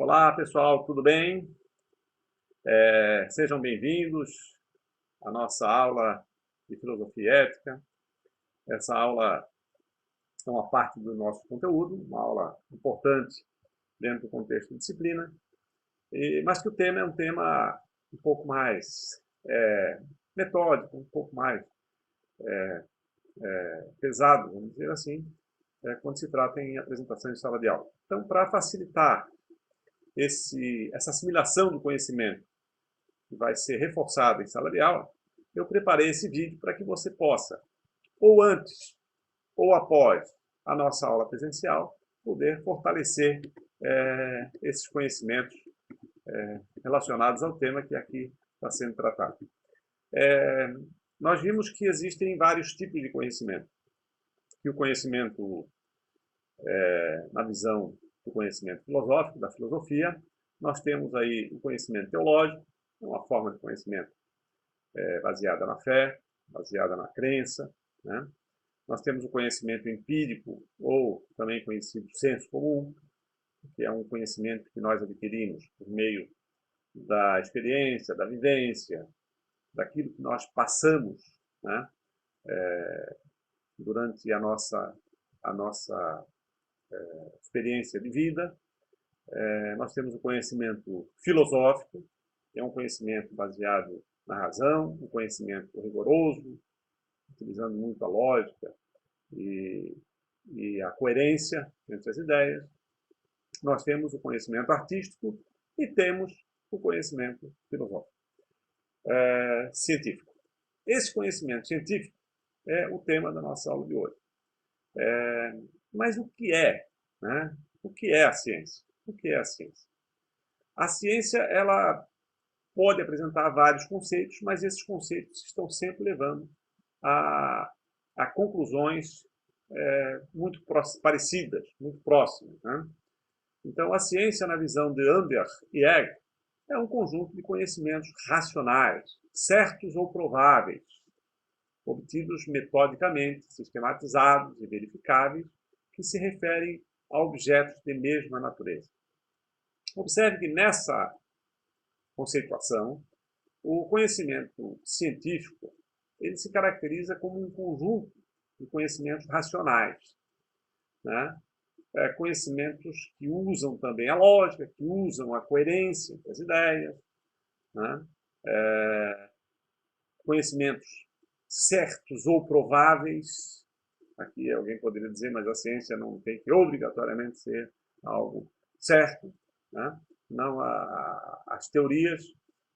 Olá, pessoal, tudo bem? Sejam bem-vindos à nossa aula de Filosofia e Ética. Essa aula é uma parte do nosso conteúdo, uma aula importante dentro do contexto de disciplina, mas que o tema é um tema um pouco mais metódico, um pouco mais pesado, vamos dizer assim, quando se trata em apresentação em sala de aula. Então, para facilitar essa assimilação do conhecimento que vai ser reforçada em sala de aula, eu preparei esse vídeo para que você possa, ou antes ou após a nossa aula presencial, poder fortalecer esses conhecimentos relacionados ao tema que aqui está sendo tratado. Nós vimos que existem vários tipos de conhecimento. Que o conhecimento, na visão do conhecimento filosófico, da filosofia, nós temos aí o conhecimento teológico, uma forma de conhecimento baseada na fé, baseada na crença, né? Nós temos o conhecimento empírico, ou também conhecido senso comum, que é um conhecimento que nós adquirimos por meio da experiência, da vivência, daquilo que nós passamos, né? Durante a nossa experiência de vida. Nós temos o conhecimento filosófico, que é um conhecimento baseado na razão, um conhecimento rigoroso, utilizando muito a lógica e a coerência entre as ideias. Nós temos o conhecimento artístico e temos o conhecimento filosófico, científico. Esse conhecimento científico é o tema da nossa aula de hoje. Mas o que é, né? O que é a ciência? O que é a ciência? A ciência, ela pode apresentar vários conceitos, mas esses conceitos estão sempre levando a conclusões muito parecidas, muito próximas, né? Então, a ciência, na visão de Anders e Egg, é um conjunto de conhecimentos racionais, certos ou prováveis, obtidos metodicamente, sistematizados e verificáveis, que se referem a objetos de mesma natureza. Observe que nessa conceituação, o conhecimento científico ele se caracteriza como um conjunto de conhecimentos racionais, né? Conhecimentos que usam também a lógica, que usam a coerência entre as ideias, né? Conhecimentos certos ou prováveis. Aqui alguém poderia dizer, mas a ciência não tem que obrigatoriamente ser algo certo, né? Não, as teorias,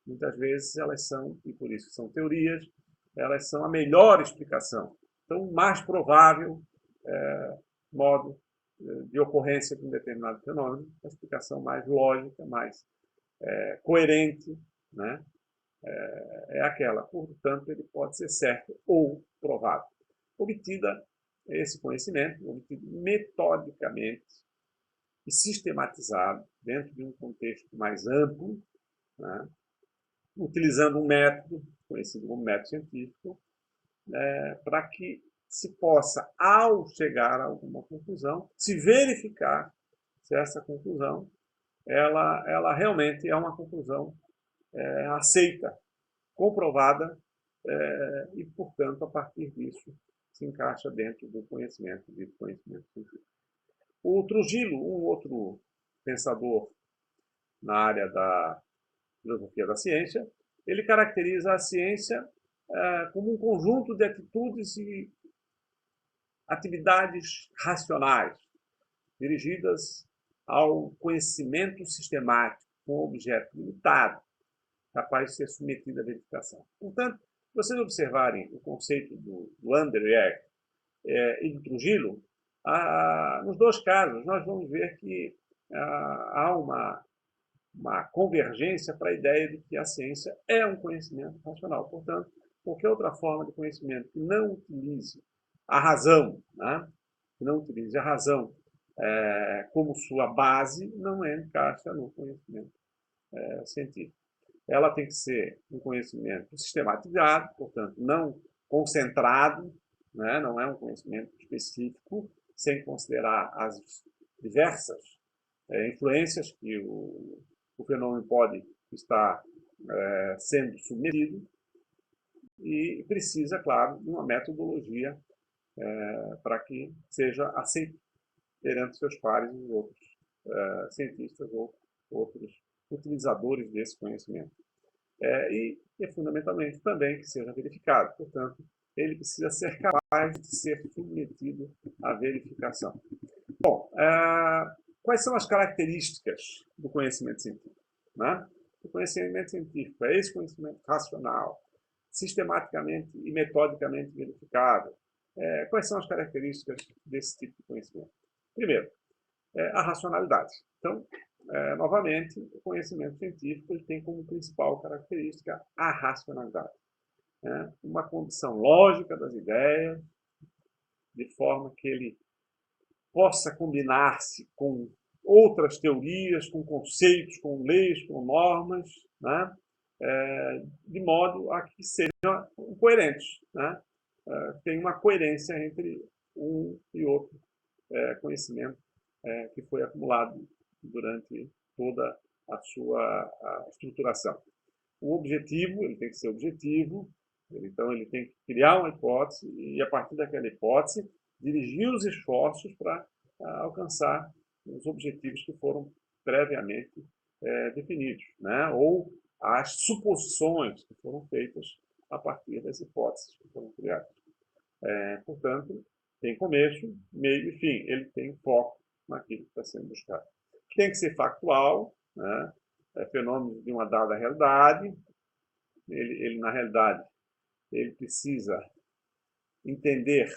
muitas vezes, elas são, e por isso são teorias, elas são a melhor explicação. Então, o mais provável modo de ocorrência de um determinado fenômeno, a explicação mais lógica, mais coerente, né? É aquela. Portanto, ele pode ser certo ou provável. Obtida esse conhecimento, obtido metodicamente e sistematizado dentro de um contexto mais amplo, né? Utilizando um método, conhecido como método científico, para que se possa, ao chegar a alguma conclusão, se verificar se essa conclusão ela realmente é uma conclusão aceita, comprovada, e, portanto, a partir disso, se encaixa dentro do conhecimento científico. O Trujillo, um outro pensador na área da filosofia da ciência, ele caracteriza a ciência como um conjunto de atitudes e atividades racionais, dirigidas ao conhecimento sistemático, com objeto limitado, capaz de ser submetido à verificação. Portanto, se vocês observarem o conceito do Anderson e do Trujillo, nos dois casos, nós vamos ver que há uma convergência para a ideia de que a ciência é um conhecimento racional. Portanto, qualquer outra forma de conhecimento que não utilize a razão, né? Que não utilize a razão como sua base, não encaixa no conhecimento científico. Ela tem que ser um conhecimento sistematizado, portanto, não concentrado, né? Não é um conhecimento específico, sem considerar as diversas influências que o fenômeno pode estar sendo submetido, e precisa, claro, de uma metodologia para que seja aceito perante seus pares e os outros cientistas ou outros utilizadores desse conhecimento. E fundamentalmente também que seja verificado. Portanto, ele precisa ser capaz de ser submetido à verificação. Bom, quais são as características do conhecimento científico? Né? O conhecimento científico é esse conhecimento racional, sistematicamente e metodicamente verificável. Quais são as características desse tipo de conhecimento? Primeiro, a racionalidade. Então, novamente, o conhecimento científico ele tem como principal característica a racionalidade. Uma condição lógica das ideias, de forma que ele possa combinar-se com outras teorias, com conceitos, com leis, com normas, né? De modo a que sejam coerentes. Né? Tem uma coerência entre um e outro conhecimento que foi acumulado durante toda a sua estruturação. O objetivo, ele tem que ser objetivo, então ele tem que criar uma hipótese e, a partir daquela hipótese, dirigir os esforços para alcançar os objetivos que foram previamente definidos, né? Ou as suposições que foram feitas a partir das hipóteses que foram criadas. Portanto, tem começo, meio e fim. Ele tem foco naquilo que está sendo buscado. Tem que ser factual, né? Fenômenos de uma dada realidade. Ele, na realidade, ele precisa entender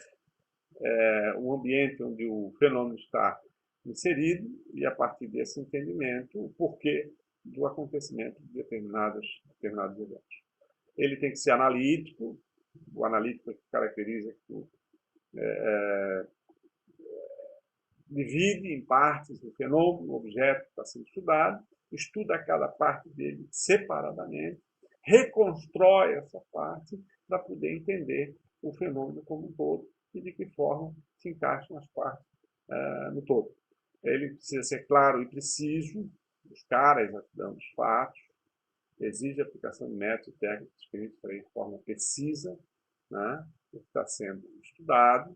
o ambiente onde o fenômeno está inserido e, a partir desse entendimento, o porquê do acontecimento de determinados eventos. Ele tem que ser analítico. O analítico caracteriza que divide em partes o fenômeno, o objeto que está sendo estudado, estuda cada parte dele separadamente, reconstrói essa parte para poder entender o fenômeno como um todo e de que forma se encaixam as partes no todo. Ele precisa ser claro e preciso, buscar a exatidão dos fatos, exige a aplicação de métodos e técnicas descritos de forma precisa, né, o que está sendo estudado.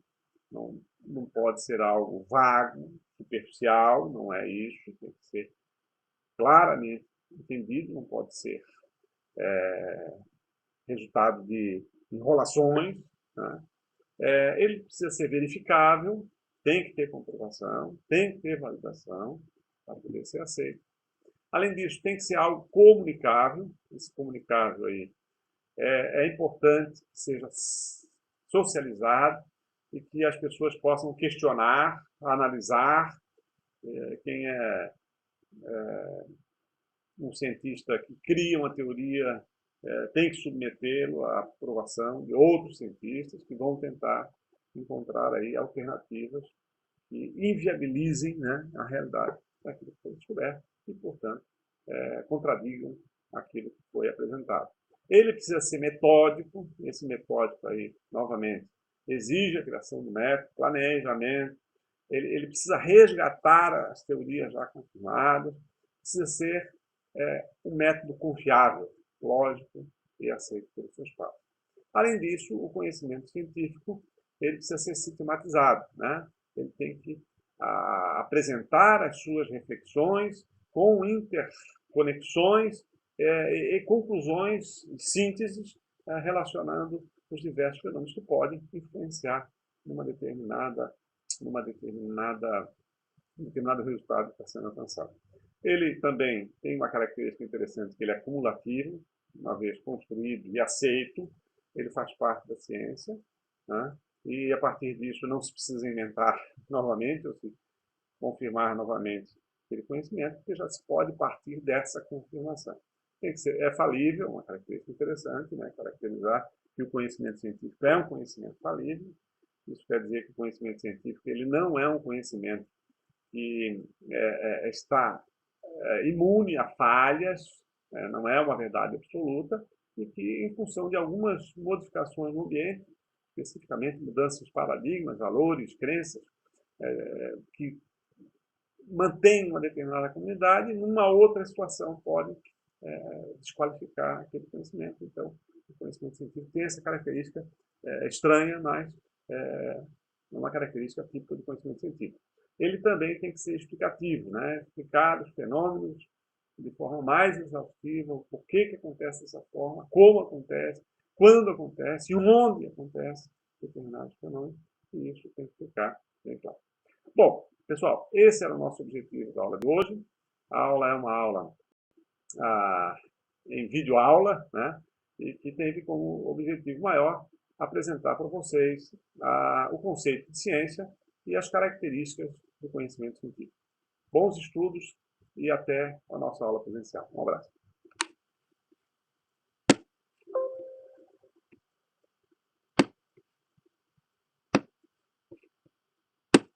Não pode ser algo vago, superficial, não é isso, tem que ser claramente entendido, não pode ser resultado de enrolações. Né? Ele precisa ser verificável, tem que ter comprovação, tem que ter validação para poder ser aceito. Além disso, tem que ser algo comunicável. Esse comunicável aí é importante que seja socializado e que as pessoas possam questionar, analisar. Quem é um cientista que cria uma teoria tem que submetê-lo à aprovação de outros cientistas que vão tentar encontrar aí alternativas que inviabilizem, né, a realidade daquilo que foi descoberto e, portanto, contradigam aquilo que foi apresentado. Ele precisa ser metódico. Esse metódico aí, novamente, exige a criação do método, planejamento. Ele precisa resgatar as teorias já confirmadas. Precisa ser um método confiável, lógico e aceito pelos seus pares. Além disso, o conhecimento científico ele precisa ser sistematizado, né? Ele tem que apresentar as suas reflexões com interconexões e conclusões, sínteses, relacionando os diversos fenômenos que podem influenciar num determinado resultado que está sendo alcançado. Ele também tem uma característica interessante, que ele é cumulativo, uma vez construído e aceito, ele faz parte da ciência, né? E a partir disso não se precisa inventar novamente, ou se confirmar novamente aquele conhecimento, porque já se pode partir dessa confirmação. Tem que ser, falível, uma característica interessante, né? Caracterizar que o conhecimento científico é um conhecimento falível. Isso quer dizer que o conhecimento científico ele não é um conhecimento que está imune a falhas, não é uma verdade absoluta, e que, em função de algumas modificações no ambiente, especificamente mudanças de paradigmas, valores, crenças, que mantém uma determinada comunidade, numa outra situação pode desqualificar aquele conhecimento. Então, o conhecimento científico tem essa característica estranha, mas é uma característica típica do conhecimento científico. Ele também tem que ser explicativo, né? Explicar os fenômenos de forma mais exaustiva, o porquê que acontece dessa forma, como acontece, quando acontece e onde acontece determinados fenômenos, e isso tem que ficar bem claro. Bom, pessoal, esse era o nosso objetivo da aula de hoje. A aula é uma aula em videoaula, né? E que teve como objetivo maior apresentar para vocês o conceito de ciência e as características do conhecimento científico. Bons estudos e até a nossa aula presencial. Um abraço.